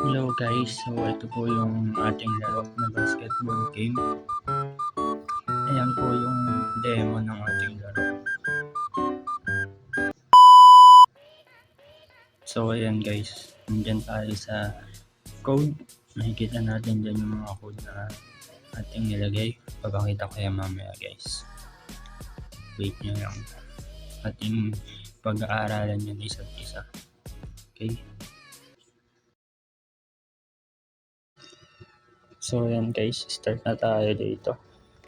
Hello guys, so ito po yung ating laro na basketball game. Ayan po yung demo ng ating laro. So ayan guys, nandyan tayo sa code. Nakikita natin dyan yung mga code na ating nilagay. Papakita ko yan mamaya guys. Wait nyo lang. Ating pag-aaralan yan isa't isa. Okay? So ayan guys, start na tayo dito.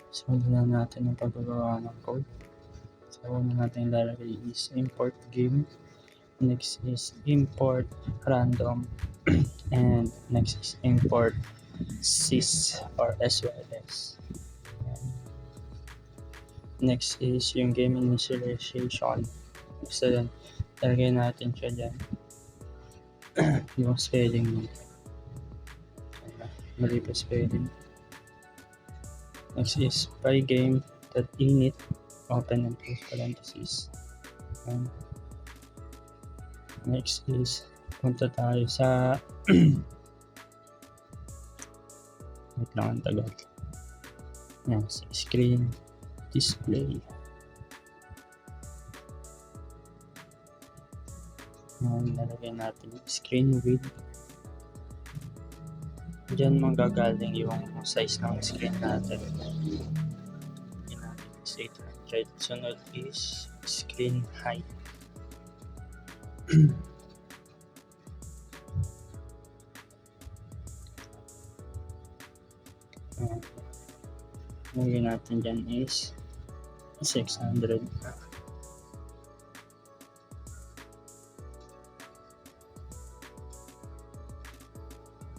So na natin ang paggagawa ng code. So una natin lalagay is import game. Next is import random. And next is import sys or SYS. Next is yung game initialization. So yan, lagay natin siya dyan. Yung spelling mo. Mali pa spelling. Next is pygame.init, open and close parentheses. And next is punta tayo sa wait lang ang tagal. Yan, screen display. Yan, nalagay natin screen width. Diyan manggagaling yung size ng screen natin. Yan natin is 800. Sunod is screen height. Lagyan natin dyan is 600.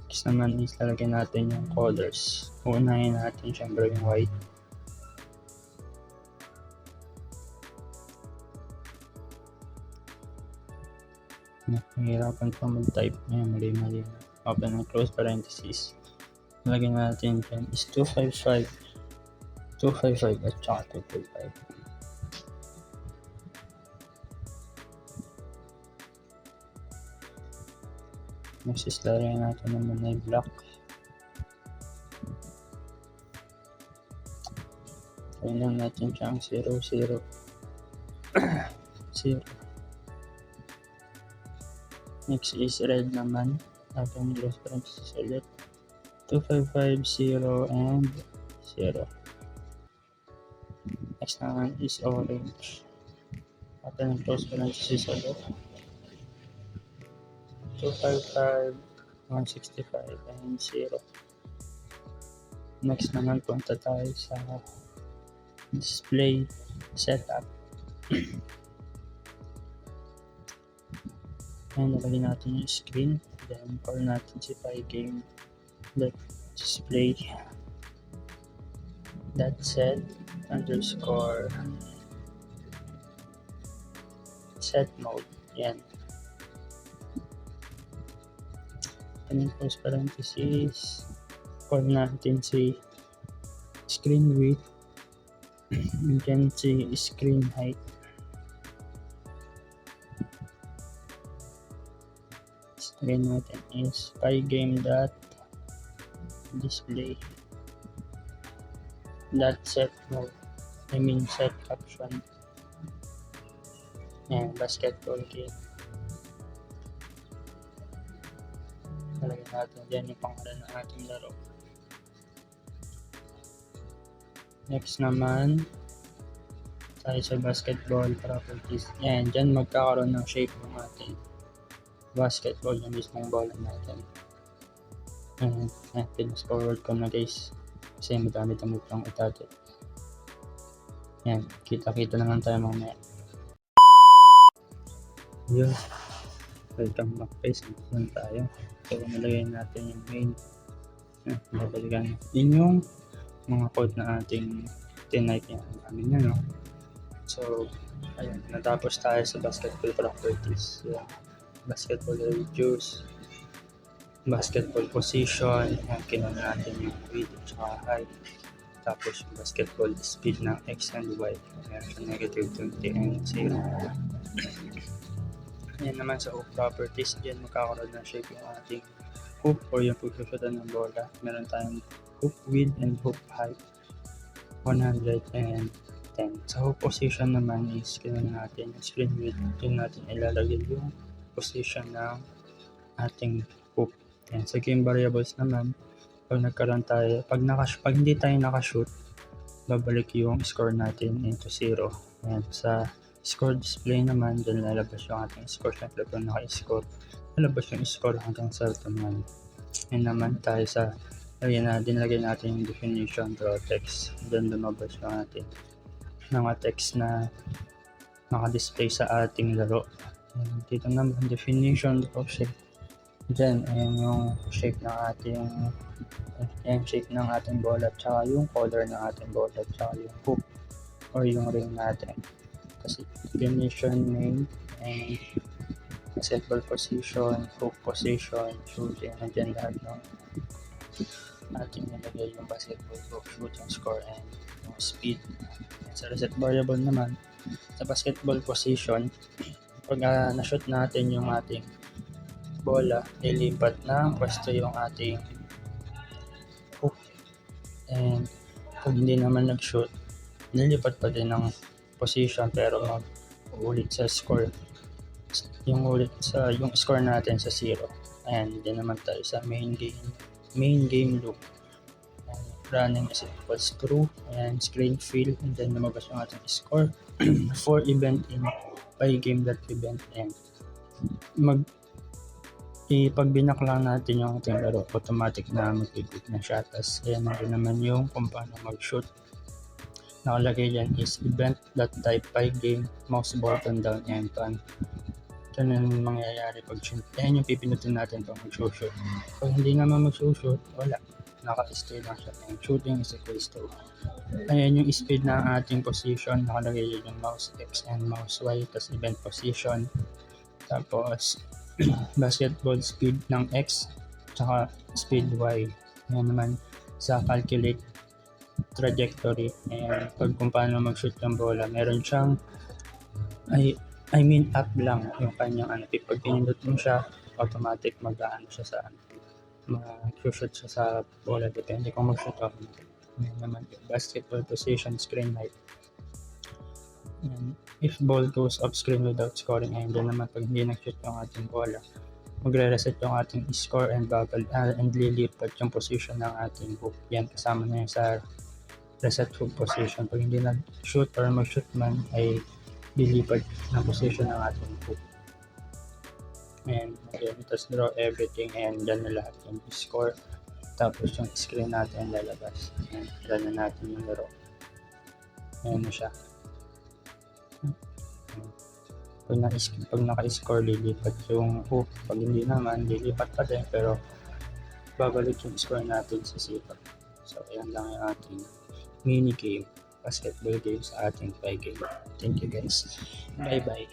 Next naman is lalagyan natin yung colors. Unahin natin syempre yung white. Nahihirapan pa mag-type. Mali. Open and close parentheses. Lagyan natin dyan is 255 at saka 255. Next is lagyan natin naman na yung block. Lagyan lang natin siyang 0, 0. 0. Next is red naman. Open and close parentheses ulit. 255, 0, and 0. Next naman is orange. Open and close parentheses ulit. 255, 165, and 0. Next naman punta tayo sa display setup. Ayan, nalagay natin yung screen. Then call natin si pygame display set underscore set mode. Yan. And close parentheses, call natin si screen width. You can see screen height. Screen natin is pygame.display set mode. Set caption. And basketball game. Talagyan natin dyan yung pangalan ng ating laro. Next naman tayo sa basketball properties. Yan, dyan magkakaroon ng shape ng ating basketball na mismong bola natin. And pinas forward ko na guys kasi madami pang itatid. Yan, kita naman tayo mamaya. Yun, welcome back guys. Yan tayo. So nalagay natin yung main. Babalikan yun yung mga code na ating tinype yan namin yan, no? So ayun, natapos tayo sa basketball properties. Yan. Basketball radius, basketball position, yan, kinuha natin yung width at saka height. Tapos yung basketball speed ng x and y, meron siya negative 20 and 0. Yan naman sa properties, dyan magkakaroon ng shape yung ating hoop or yung pagsusutan ng bola. Meron tayong hoop width and hoop height 110. Sa hoop position naman is kailangan natin yung screen width. Doon natin ilalagay yung position ng ating hoop. And sa game variables naman, pag nagkaroon tayo, pag hindi tayo nakashoot, babalik yung score natin into 0. And sa score display naman, dyan lalabas yung ating score. Siyempre kung naka-score, lalabas yung score hanggang sa naman. And naman tayo sa dinlagay natin yung definition draw text. Dyan lumabas yung ating mga text na naka-display sa ating laro. And dito naman definition draw shape. Dyan, ayan yung shape ng ating bola, tsaka yung color ng ating bola, tsaka yung hoop or yung ring natin. Kasi definition, name, and basketball position, hoop position, shooting, and then lahat ng ating nilagay yung basketball hoop, shooting, score, and yung speed. And sa reset variable naman, sa basketball position, pag na-shoot natin yung ating bola, lilipat ng pwesto yung ating hoop. And kung hindi naman nag-shoot, nilipat pa din ng position pero mag-ulit sa score. Yung score natin sa 0. And then naman tayo sa main game loop. And running is equals true and screen fill, and then lumabas yung ating score for event in by game that event end. Pag binak lang natin yung ating laro, automatic na mag-click na siya. Tapos ayan naman yung kung paano mag-shoot. Nakalagay dyan is event.type by game, mouse button down and pan. Ito na yung mangyayari pag shoot. Ayan yung pipinutin natin pag mag-shoot. Pag hindi naman mag-shoot, wala. Naka-stay lang siya. And shooting is equals to. Ayan yung speed ng ating position. Nakalagay dyan yung mouse X and mouse Y. Tapos event position. Tapos basketball speed ng X tsaka speed Y. Yan naman sa calculate trajectory, and pag kung paano mag-shoot ng bola, meron siyang up lang yung kanyang pag pinindot mo siya, automatic mag-aano siya sa mag-shoot siya sa bola, depende kung mag-shoot ako. Yan naman yung basketball position, screen height. And if ball goes off screen without scoring, and then naman pag hindi nag-shoot yung ating bola, magre-reset yung ating score and lilipat yung position ng ating hoop. Yan, kasama na yun sa reset hoop position. Pag hindi nag-shoot or mag-shoot man, ay lilipat na position ng ating hoop. And again, just draw everything, and dyan na lahat yung score. Tapos yung screen natin lalabas. And dyan na natin yung laro. Ayan na siya. Pag naka-score, lilipat yung hoop. Pag hindi naman, lilipat pa din, pero babalik yung score natin sa 0. So, ayan lang yung ating mini game, basketball game sa ating 5 game. Thank you guys. Bye-bye.